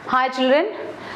Hi children,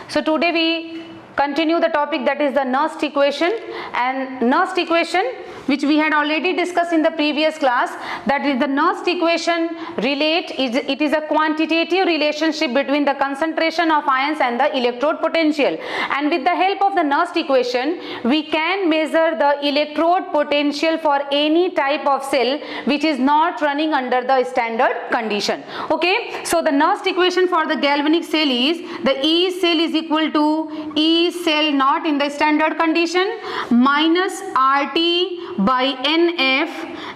so today we continue the topic that is the Nernst equation, and Nernst equation which we had already discussed in the previous class, that is the Nernst equation it is a quantitative relationship between the concentration of ions and the electrode potential, and with the help of the Nernst equation we can measure the electrode potential for any type of cell which is not running under the standard condition. Okay, so the Nernst equation for the galvanic cell is the E cell is equal to E cell not in the standard condition minus RT by NF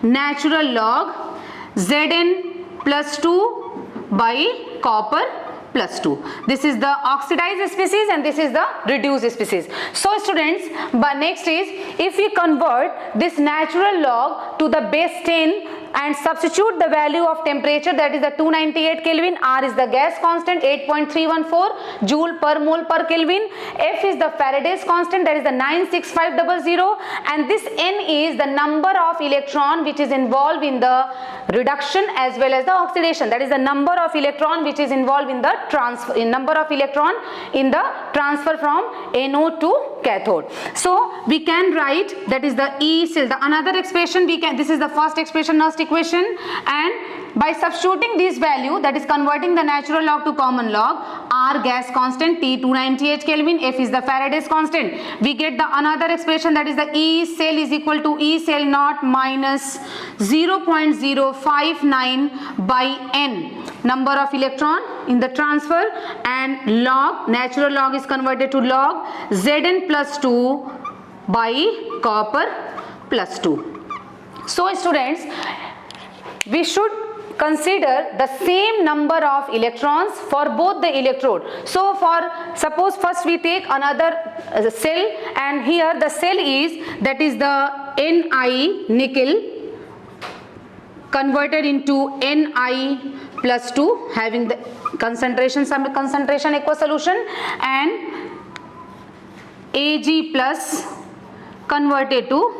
natural log Zn plus 2 by copper plus 2. This is the oxidized species and this is the reduced species. So students, but next is if we convert this natural log to the base 10 and substitute the value of temperature, that is the 298 Kelvin, R is the gas constant 8.314 joule per mole per Kelvin, F is the Faraday's constant, that is the 96500, and this N is the number of electron which is involved in the reduction as well as the oxidation, that is the number of electron which is involved in the transfer, number of electron in the transfer from anode to cathode. So we can write that is the E cell. The another expression we can, this is the first expression Nernst equation, and by substituting this value, that is converting the natural log to common log, R gas constant T 298 Kelvin, F is the Faraday's constant, we get the another expression that is the E cell is equal to E cell naught minus 0.059 by N number of electron in the transfer, and log natural log is converted to log Zn plus 2 by copper plus 2. So students, we should consider the same number of electrons for both the electrode. So for suppose first we take another cell, and here the cell is that is the Ni nickel converted into Ni plus 2 having the concentration aqueous solution, and Ag plus converted to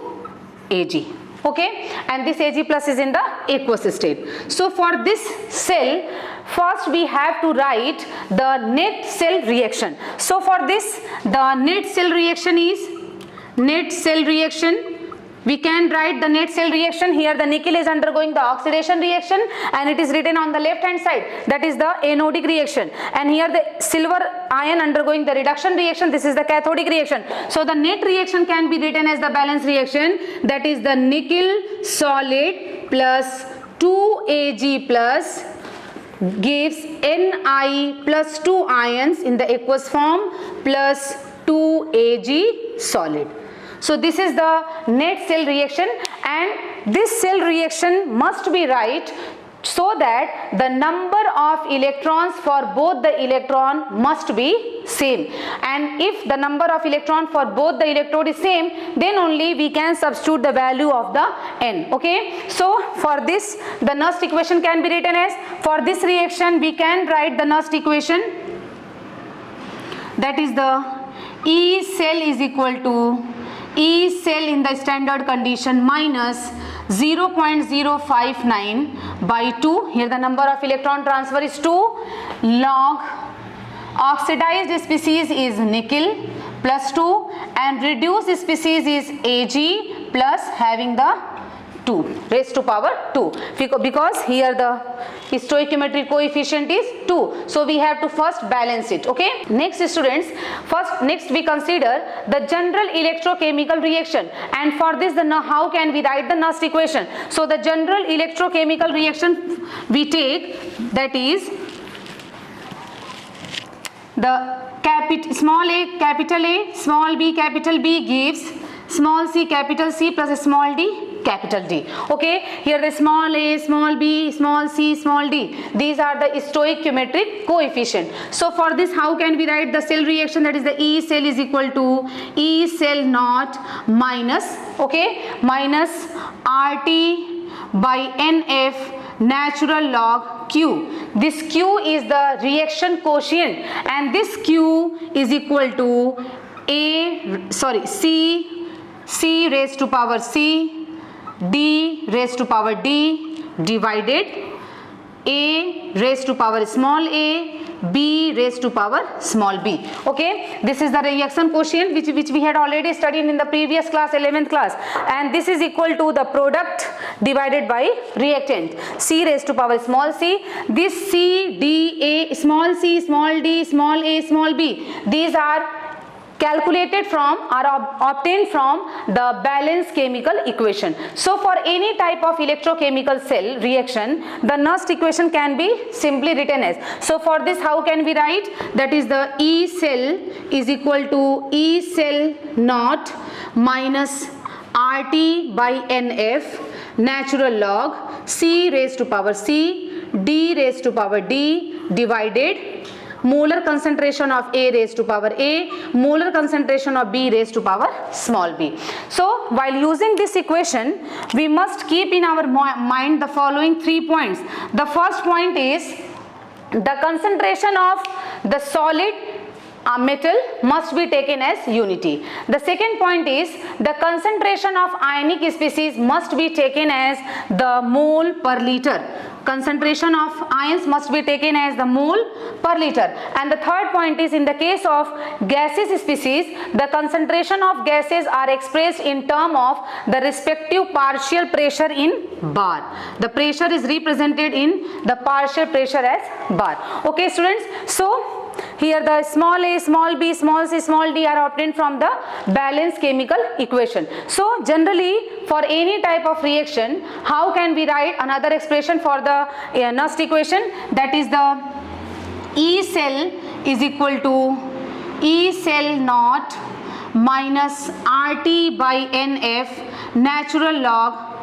Ag. Okay, and this Ag plus is in the aqueous state. So for this cell, first we have to write the net cell reaction. So for this, the net cell reaction is net cell reaction. We can write the net cell reaction. Here the nickel is undergoing the oxidation reaction and it is written on the left hand side, that is the anodic reaction, and here the silver ion undergoing the reduction reaction, this is the cathodic reaction. So the net reaction can be written as the balance reaction, that is the nickel solid plus 2Ag plus gives Ni plus 2 ions in the aqueous form plus 2Ag solid. So this is the net cell reaction, and this cell reaction must be right so that the number of electrons for both the electron must be same, and if the number of electron for both the electrode is same, then only we can substitute the value of the N. Okay, so for this the Nernst equation can be written as, for this reaction we can write the Nernst equation, that is the E cell is equal to E cell in the standard condition minus 0.059 by 2, here the number of electron transfer is 2, log oxidized species is nickel plus 2 and reduced species is Ag plus having the 2 raised to power 2, because here the stoichiometric coefficient is 2, so we have to first balance it. Okay, next students, next we consider the general electrochemical reaction, and for this how can we write the Nernst equation. So the general electrochemical reaction we take, that is the small a capital A, small b capital B gives small c capital C plus small d capital D. Okay, here the small a, small b, small c, small d, these are the stoichiometric coefficient. So for this how can we write the cell reaction, that is the E cell is equal to E cell naught minus, okay, minus RT by NF natural log Q. This Q is the reaction quotient, and this Q is equal to C raised to power C D raised to power D divided A raised to power small a B raised to power small b. Okay, this is the reaction quotient which we had already studied in the previous class, 11th class, and this is equal to the product divided by reactant, C raised to power small c. This C, D, A, small c, small d, small a, small b, these are calculated from or obtained from the balanced chemical equation. So for any type of electrochemical cell reaction, the Nernst equation can be simply written as, so for this how can we write, that is the E cell is equal to E cell naught minus RT by NF natural log C raised to power C, D raised to power D divided molar concentration of A raised to power A, molar concentration of B raised to power small b. So while using this equation, we must keep in our mind the following 3 points. The first point is the concentration of the solid metal must be taken as unity. The second point is the concentration of ionic species must be taken as the mole per liter. Concentration of ions must be taken as the mole per liter. And the third point is in the case of gaseous species, the concentration of gases are expressed in term of the respective partial pressure in bar. The pressure is represented in the partial pressure as bar. Okay students, so here the small a, small b, small c, small d are obtained from the balanced chemical equation. So generally for any type of reaction, how can we write another expression for the Nernst equation, that is the E cell is equal to E cell naught minus RT by NF natural log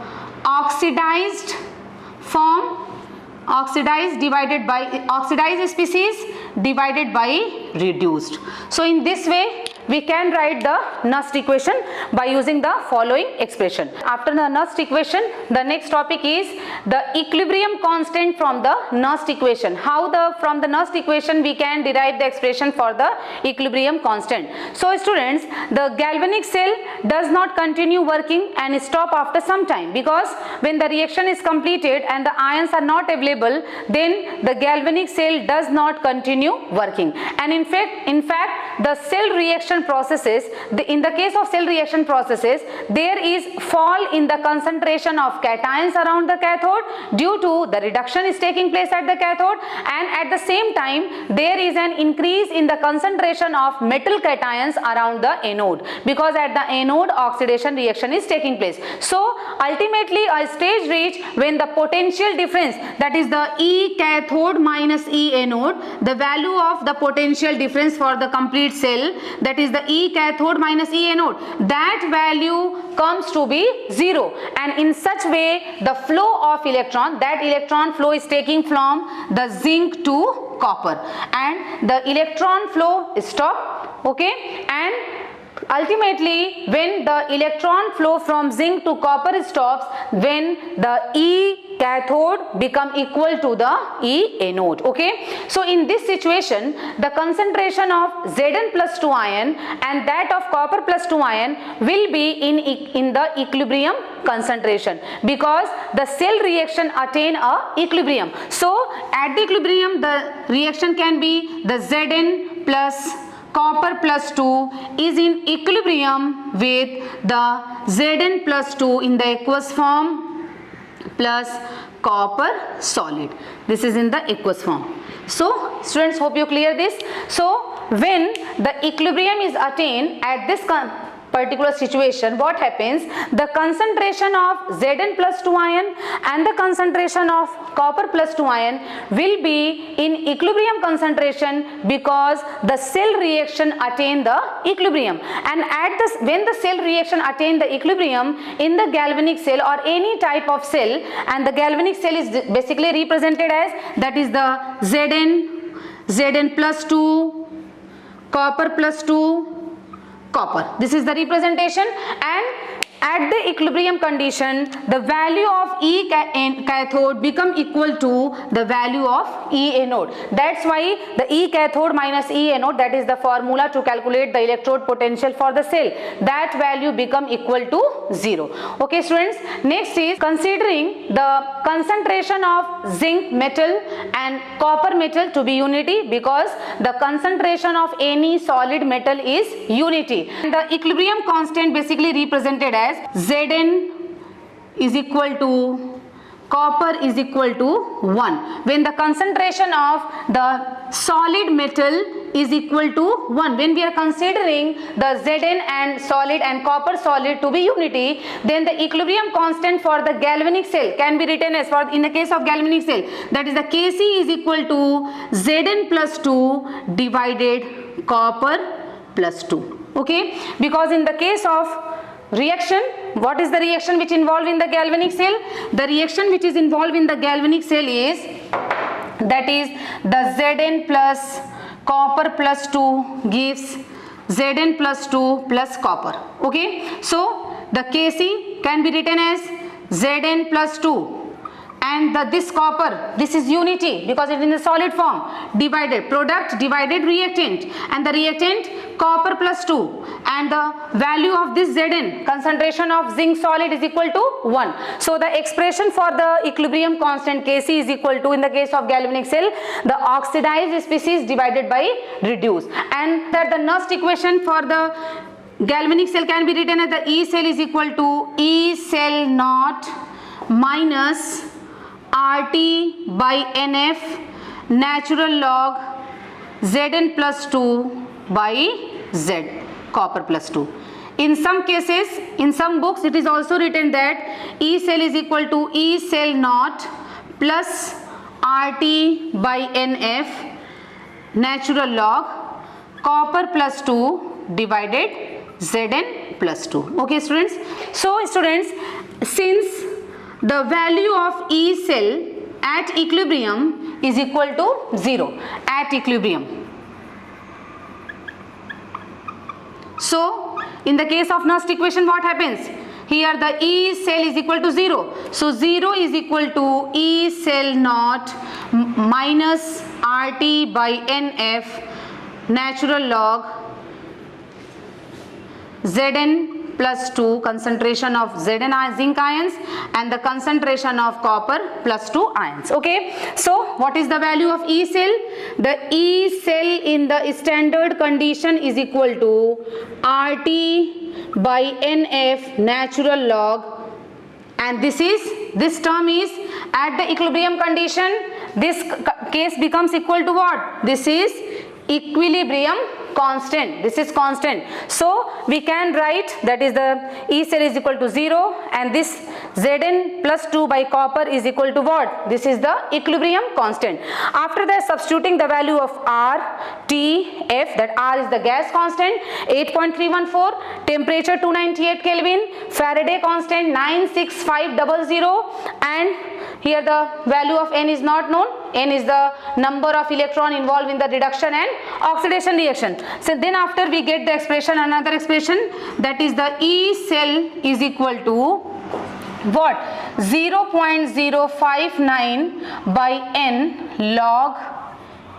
oxidized form, oxidized divided by oxidized species divided by reduced. So in this way we can write the Nernst equation by using the following expression. After the Nernst equation, the next topic is the equilibrium constant from the Nernst equation. How from the Nernst equation we can derive the expression for the equilibrium constant. So students, the galvanic cell does not continue working and stop after some time, because when the reaction is completed and the ions are not available, then the galvanic cell does not continue working. And in fact the cell reaction processes, in the case of cell reaction processes, there is fall in the concentration of cations around the cathode due to the reduction is taking place at the cathode, and at the same time there is an increase in the concentration of metal cations around the anode, because at the anode oxidation reaction is taking place. So ultimately a stage reach when the potential difference, that is the E cathode minus E anode, the value of the potential difference for the complete cell, that is the E cathode minus E anode, that value comes to be 0, and in such way the flow of electron, that electron flow is taking from the zinc to copper, and the electron flow is stopped. Okay, and ultimately when the electron flow from zinc to copper stops, when the E cathode become equal to the E anode. Okay, so in this situation the concentration of Zn plus 2 ion and that of copper plus 2 ion will be in the equilibrium concentration, because the cell reaction attain a equilibrium. So at the equilibrium the reaction can be the Zn plus copper plus 2 is in equilibrium with the Zn plus 2 in the aqueous form plus copper solid. This is in the aqueous form. So students, hope you clear this. So when the equilibrium is attained at this particular situation, what happens, the concentration of Zn plus 2 ion and the concentration of copper plus 2 ion will be in equilibrium concentration, because the cell reaction attain the equilibrium, and at this, when the cell reaction attain the equilibrium in the galvanic cell or any type of cell, and the galvanic cell is basically represented as, that is the Zn plus 2, copper plus 2, copper. This is the representation, and at the equilibrium condition, the value of E cathode become equal to the value of E anode. That's why the E cathode minus E anode, that is the formula to calculate the electrode potential for the cell. That value become equal to 0. Okay students, next is considering the concentration of zinc metal and copper metal to be unity, because the concentration of any solid metal is unity. And the equilibrium constant basically represented as Zn is equal to copper is equal to 1. When the concentration of the solid metal is equal to 1, when we are considering the Zn and solid and copper solid to be unity, then the equilibrium constant for the galvanic cell can be written as, for in the case of galvanic cell, that is the Kc is equal to Zn plus 2 divided copper plus 2. Okay, because in the case of reaction, what is the reaction which involved in the galvanic cell? The reaction which is involved in the galvanic cell is, that is the Zn plus copper plus 2 gives Zn plus 2 plus copper. Okay, so the Kc can be written as Zn plus 2, and this copper, this is unity because it is in the solid form, divided product divided reactant, and the reactant copper plus 2, and the value of this Zn, concentration of zinc solid, is equal to 1. So the expression for the equilibrium constant Kc is equal to, in the case of galvanic cell, the oxidized species divided by reduced, and that the Nernst equation for the galvanic cell can be written as the E cell is equal to E cell naught minus RT by NF natural log Zn plus 2 by Z copper plus 2. In some cases, in some books, it is also written that E cell is equal to E cell naught plus RT by NF natural log copper plus 2 divided Zn plus 2. Okay students, so students, since the value of E cell at equilibrium is equal to 0 at equilibrium. So in the case of Nernst equation, what happens? Here the E cell is equal to 0. So 0 is equal to E cell naught minus RT by NF natural log Zn plus 2, concentration of Zn zinc ions, and the concentration of copper plus 2 ions. Okay, so what is the value of E cell? The E cell in the standard condition is equal to RT by NF natural log, and this term is at the equilibrium condition. This case becomes equal to what? This is equilibrium constant. This is constant. So we can write that is the E cell is equal to 0, and this Zn plus 2 by copper is equal to what? This is the equilibrium constant. After that, substituting the value of R, T, F, that R is the gas constant 8.314, temperature 298 Kelvin, Faraday constant 96500, and here the value of N is not known. N is the number of electron involved in the reduction and oxidation reaction. So then after we get the expression, another expression, that is the E cell is equal to what? 0.059 by N log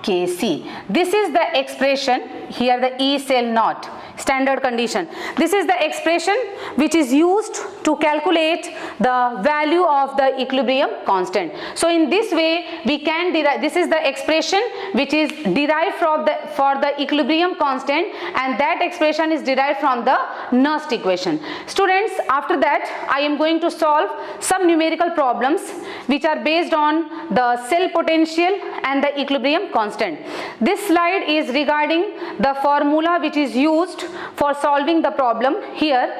Kc. This is the expression, here the E cell naught standard condition. This is the expression which is used to calculate the value of the equilibrium constant. So in this way we can derive, this is the expression which is derived from for the equilibrium constant, and that expression is derived from the Nernst equation. Students, after that I am going to solve some numerical problems which are based on the cell potential and the equilibrium constant. This slide is regarding the formula which is used for solving the problem. Here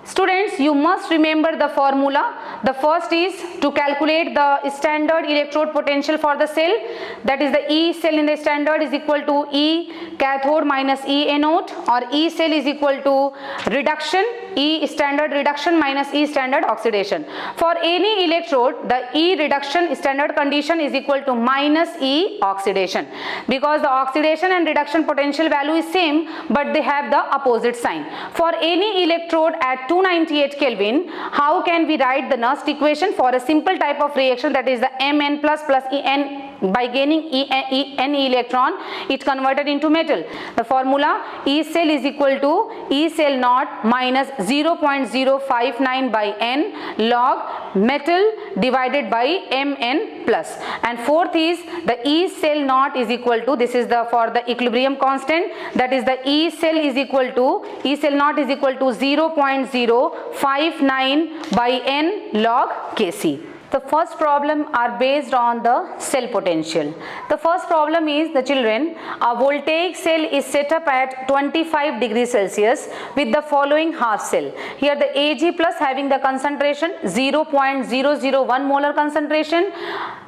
Students, you must remember the formula. The first is to calculate the standard electrode potential for the cell. That is the E cell in the standard is equal to E cathode minus E anode, or E cell is equal to reduction, E standard reduction minus E standard oxidation. For any electrode, the E reduction standard condition is equal to minus E oxidation, because the oxidation and reduction potential value is same, but they have the opposite sign. For any electrode at 298 Kelvin, how can we write the Nernst equation for a simple type of reaction, that is the Mn plus En? By gaining N electron, it converted into metal. The formula E cell is equal to E cell naught minus 0.059 by N log metal divided by Mn plus. And fourth is the E cell naught is equal to, this is the for the equilibrium constant, that is the E cell is equal to, E cell naught is equal to 0.059 by N log Kc. The first problem are based on the cell potential. The first problem is, the children, a voltaic cell is set up at 25 degrees Celsius with the following half cell. Here the Ag plus having the concentration 0.001 molar concentration,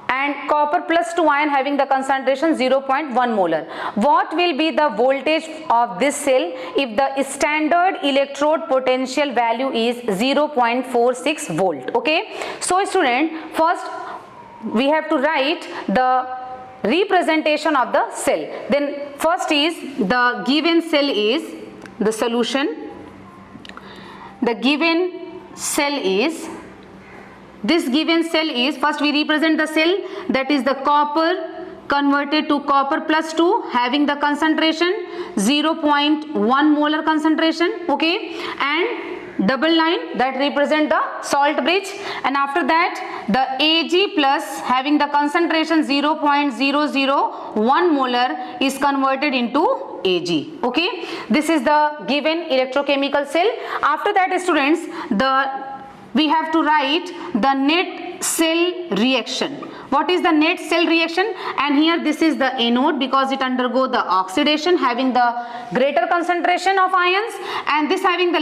and copper plus 2 ion having the concentration 0.1 molar. What will be the voltage of this cell if the standard electrode potential value is 0.46 volt? Okay, so student, first we have to write the representation of the cell. Then first is the given cell is the solution. The given cell is, this given cell is, first we represent the cell, that is the copper converted to copper plus 2 having the concentration 0.1 molar concentration, okay, and double line that represent the salt bridge, and after that the Ag plus having the concentration 0.001 molar is converted into Ag, okay. This is the given electrochemical cell. After that, students, we have to write the net cell reaction. What is the net cell reaction? And here this is the anode, because it undergo the oxidation having the greater concentration of ions, and this having the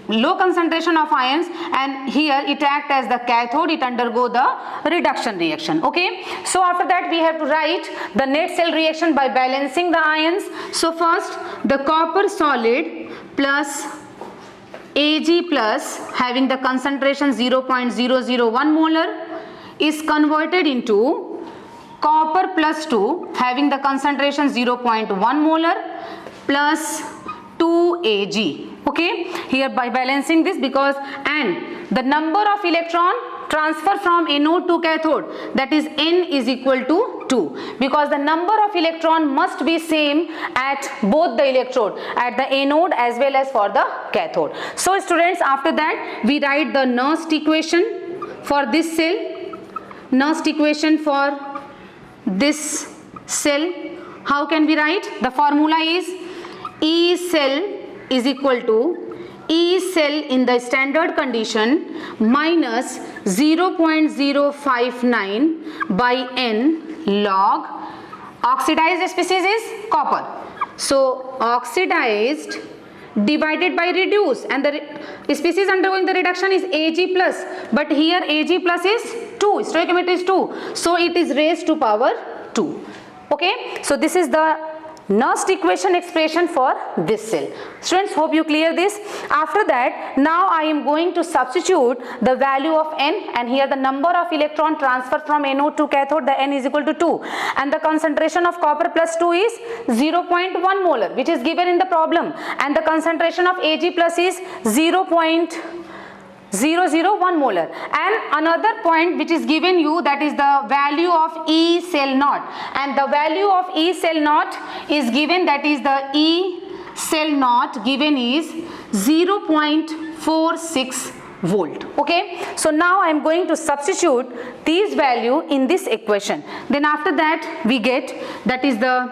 low concentration of ions, and here it act as the cathode, it undergo the reduction reaction, okay. So after that we have to write the net cell reaction by balancing the ions. So first the copper solid plus Ag plus having the concentration 0.001 molar is converted into copper plus 2 having the concentration 0.1 molar plus 2 Ag, okay. Here by balancing this, because and the number of electron transfer from anode to cathode, that is N is equal to 2, because the number of electron must be same at both the electrode, at the anode as well as for the cathode. So students, after that we write the Nernst equation for this cell. Nernst equation for this cell, how can we write? The formula is E cell is equal to E cell in the standard condition minus 0.059 by N log oxidized species is copper. So oxidized divided by reduced, and the species undergoing the reduction is Ag plus, but here Ag plus is 2, stoichiometry is 2, so it is raised to power 2, okay. So this is the Nernst equation expression for this cell. Students, hope you clear this. After that, now I am going to substitute the value of N, and here the number of electron transfer from anode to cathode, the N is equal to 2, and the concentration of copper plus 2 is 0.1 molar, which is given in the problem, and the concentration of Ag plus is 0.001 molar, and another point which is given you, that is the value of E cell naught, and the value of E cell naught is given, that is the E cell naught given is 0.46 volt, okay. So now I am going to substitute these value in this equation. Then after that we get, that is the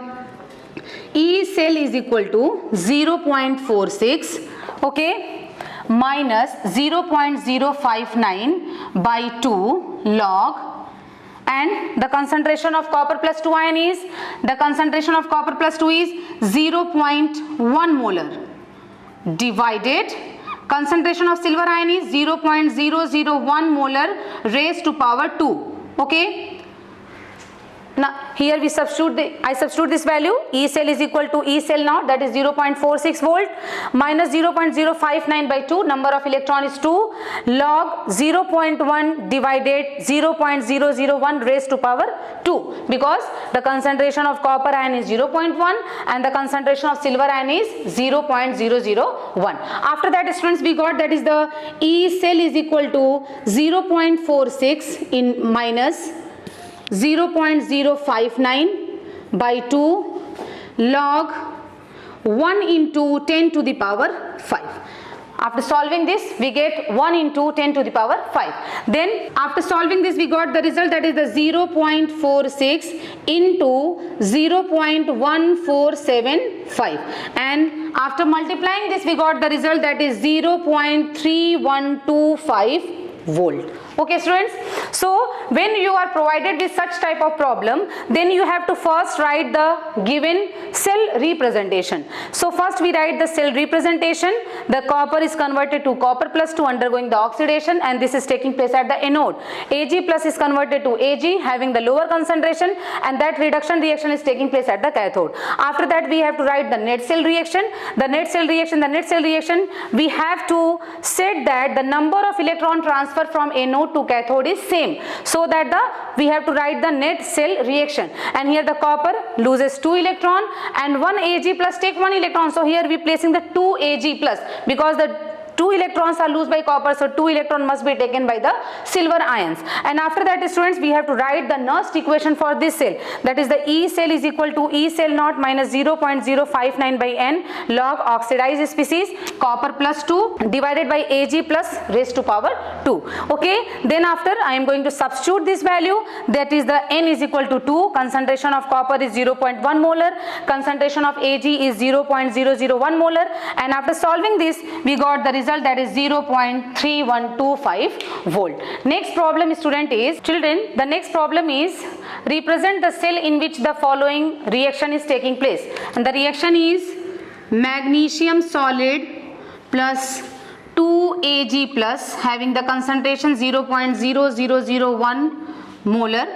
E cell is equal to 0.46, okay, minus 0.059 by 2 log, and the concentration of copper plus 2 ion is, the concentration of copper plus 2 is 0.1 molar divided concentration of silver ion is 0.001 molar raised to power 2. Okay, now here we I substitute this value. E cell is equal to E cell naught, that is 0.46 volt, minus 0.059 by 2, number of electron is 2, log 0.1 divided 0.001 raised to power 2, because the concentration of copper ion is 0.1 and the concentration of silver ion is 0.001. After that, students, we got that is the E cell is equal to 0.46 in minus 0.059 by 2 log 1 into 10 to the power 5. After solving this, we get 1 into 10 to the power 5. Then after solving this, we got the result, that is the 0.46 into 0.1475, and after multiplying this, we got the result, that is 0.3125 volt. Okay, students, so when you are provided with such type of problem, then you have to first write the given cell representation. So first we write the cell representation. The copper is converted to copper plus 2 undergoing the oxidation, and this is taking place at the anode. Ag plus is converted to Ag having the lower concentration, and that reduction reaction is taking place at the cathode. After that, we have to write the net cell reaction. The net cell reaction, we have to set that the number of electron transfer from anode to cathode is same, so that we have to write the net cell reaction. And here the copper loses 2 electron and 1 Ag plus take 1 electron, so here we placing the 2 Ag plus, because the 2 electrons are lost by copper, so 2 electron must be taken by the silver ions. And after that, students, we have to write the Nernst equation for this cell, that is the E cell is equal to E cell naught minus 0.059 by N log oxidized species copper plus 2 divided by Ag plus raised to power 2. Okay, then after I am going to substitute this value, that is the N is equal to 2, concentration of copper is 0.1 molar, concentration of Ag is 0.001 molar, and after solving this, we got the result, that is 0.3125 volt. Next problem, student, is children, the next problem is represent the cell in which the following reaction is taking place, and the reaction is magnesium solid plus 2 Ag plus having the concentration 0.0001 molar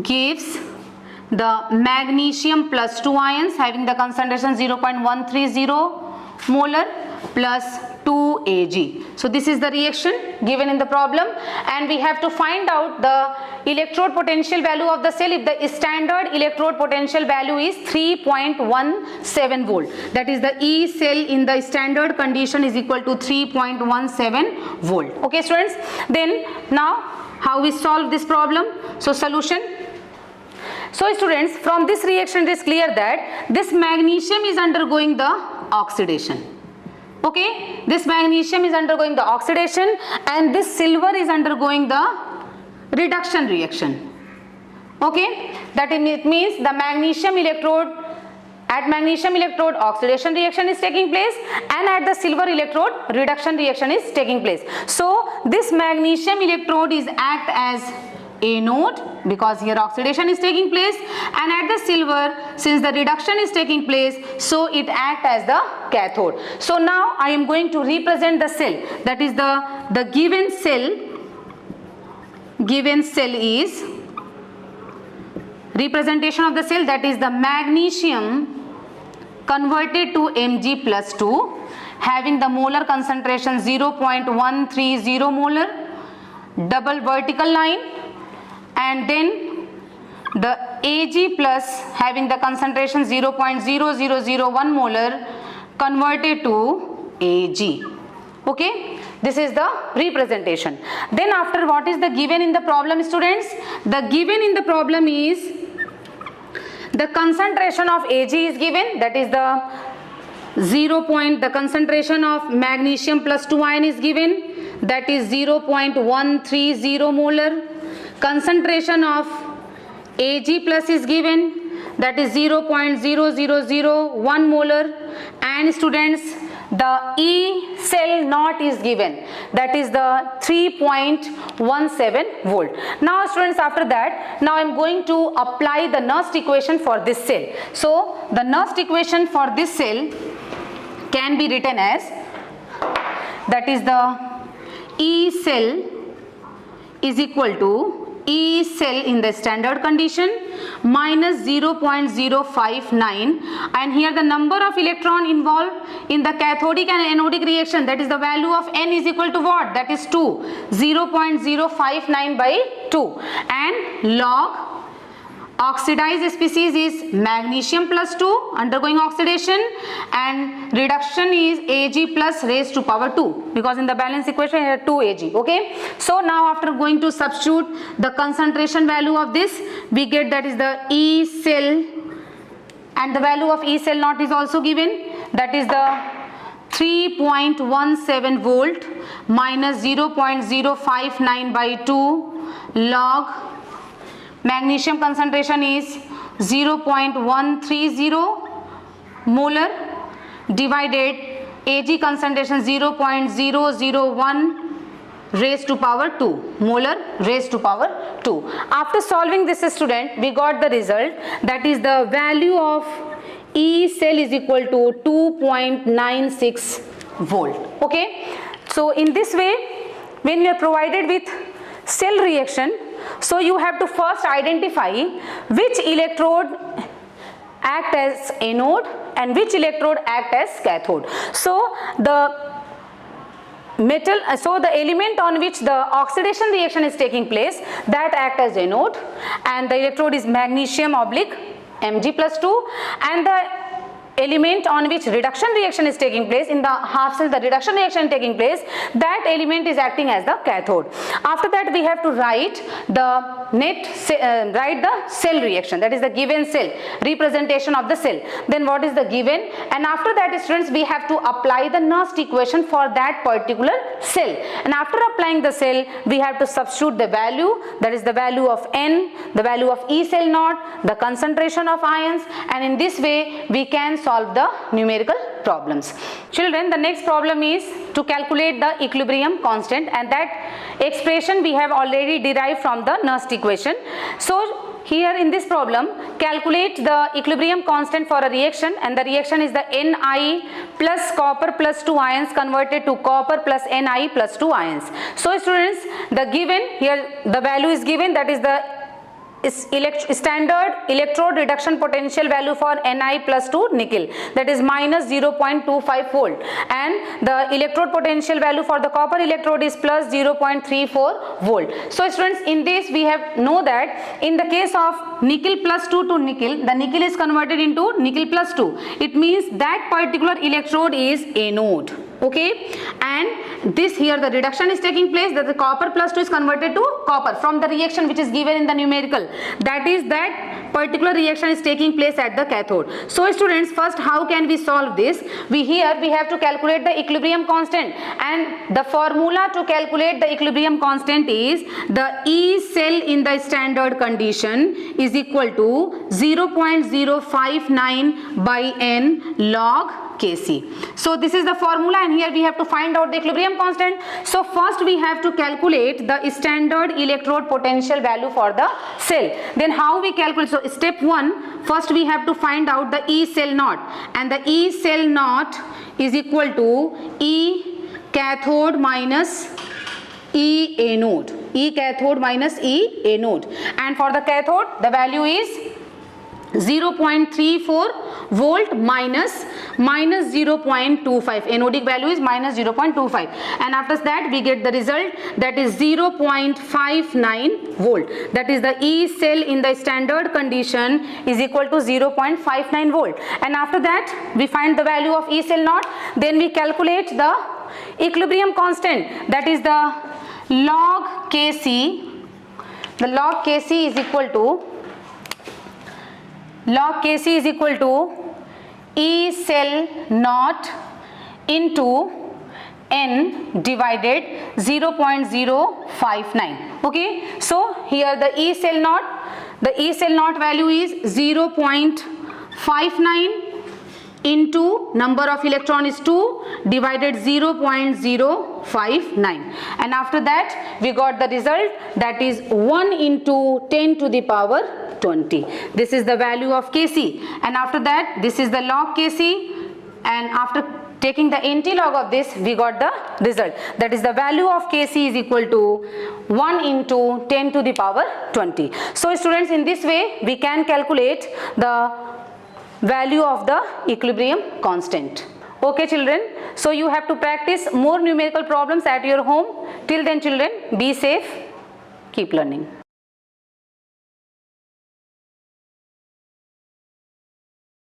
gives the magnesium plus 2 ions having the concentration 0.130 molar plus 2 Ag. So this is the reaction given in the problem, and we have to find out the electrode potential value of the cell if the standard electrode potential value is 3.17 volt. That is the E cell in the standard condition is equal to 3.17 volt. Okay, students, then now how we solve this problem? So solution. So students, from this reaction it is clear that this magnesium is undergoing the oxidation. Okay, this magnesium is undergoing the oxidation and this silver is undergoing the reduction reaction. Okay, that it means the magnesium electrode, at magnesium electrode oxidation reaction is taking place, and at the silver electrode reduction reaction is taking place. So this magnesium electrode is act as anode because here oxidation is taking place, and at the silver, since the reduction is taking place, so it acts as the cathode. So now I am going to represent the cell, that is the given cell is representation of the cell, that is the magnesium converted to Mg plus 2 having the molar concentration 0.130 molar, double vertical line, and then the Ag plus having the concentration 0.0001 molar converted to Ag. Okay, this is the representation. Then after, what is the given in the problem, students? The given in the problem is the concentration of Ag is given, that is the the concentration of magnesium plus 2 ion is given, that is 0.130 molar. Concentration of Ag plus is given, that is 0.0001 molar, and students, the E cell naught is given, that is the 3.17 volt. Now students, after that, now I am going to apply the Nernst equation for this cell. So the Nernst equation for this cell can be written as that is the E cell is equal to E cell in the standard condition minus 0.059, and here the number of electron involved in the cathodic and anodic reaction, that is the value of N is equal to what? That is 2, 0.059 by 2, and log oxidized species is magnesium plus 2 undergoing oxidation, and reduction is Ag plus raised to power 2, because in the balance equation here 2 Ag. Okay, so now after going to substitute the concentration value of this, we get that is the E cell, and the value of E cell naught is also given, that is the 3.17 volt minus 0.059 by 2 log magnesium concentration is 0.130 molar divided Ag concentration 0.001 raised to power 2 molar raised to power 2. After solving this, student, we got the result, that is the value of E cell is equal to 2.96 volt. Okay, so in this way, when we are provided with cell reaction, so you have to first identify which electrode act as anode and which electrode act as cathode. So the element on which the oxidation reaction is taking place, that act as anode, and the electrode is magnesium oblique Mg plus 2, and the element on which reduction reaction is taking place, in the half cell the reduction reaction taking place, that element is acting as the cathode. After that, we have to write the cell reaction, that is the given cell, representation of the cell. Then what is the given, and after that, students, we have to apply the Nernst equation for that particular cell, and after applying the cell, we have to substitute the value, that is the value of N, the value of E cell naught, the concentration of ions, and in this way we can solve the numerical problems. Children, the next problem is to calculate the equilibrium constant, and that expression we have already derived from the Nernst equation. So here in this problem, calculate the equilibrium constant for a reaction, and the reaction is the Ni plus copper plus 2 ions converted to copper plus Ni plus 2 ions. So students, the given here, the value is given, that is the standard electrode reduction potential value for Ni plus 2 nickel, that is minus 0.25 volt, and the electrode potential value for the copper electrode is plus 0.34 volt. So students, in this we have know that in the case of nickel plus 2 to nickel, the nickel is converted into nickel plus 2. It means that particular electrode is anode. Okay, and this here the reduction is taking place, that the copper plus 2 is converted to copper from the reaction which is given in the numerical, that is that particular reaction is taking place at the cathode. So students, first how can we solve this? We have to calculate the equilibrium constant, and the formula to calculate the equilibrium constant is the E cell in the standard condition is equal to 0.059 by N log Kc. So this is the formula, and here we have to find out the equilibrium constant. So first we have to calculate the standard electrode potential value for the cell. Then how we calculate? So step 1, first we have to find out the E cell naught, and the E cell naught is equal to E cathode minus E anode. E cathode minus E anode, and for the cathode the value is 0.34 volt minus 0.25. Anodic value is minus 0.25, and after that we get the result, that is 0.59 volt. That is the E cell in the standard condition is equal to 0.59 volt, and after that we find the value of E cell naught. Then we calculate the equilibrium constant, that is the log Kc. The log Kc is equal to E cell naught into N divided 0.059. Okay, so here the E cell naught value is 0.59 into number of electron is 2 divided 0.059, and after that we got the result, that is 1 into 10 to the power 20. This is the value of Kc, and after that this is the log Kc, and after Taking the antilog of this, we got the result. That is the value of Kc is equal to 1 into 10 to the power 20. So students, in this way we can calculate the value of the equilibrium constant. Okay children, so you have to practice more numerical problems at your home. Till then children, be safe, keep learning.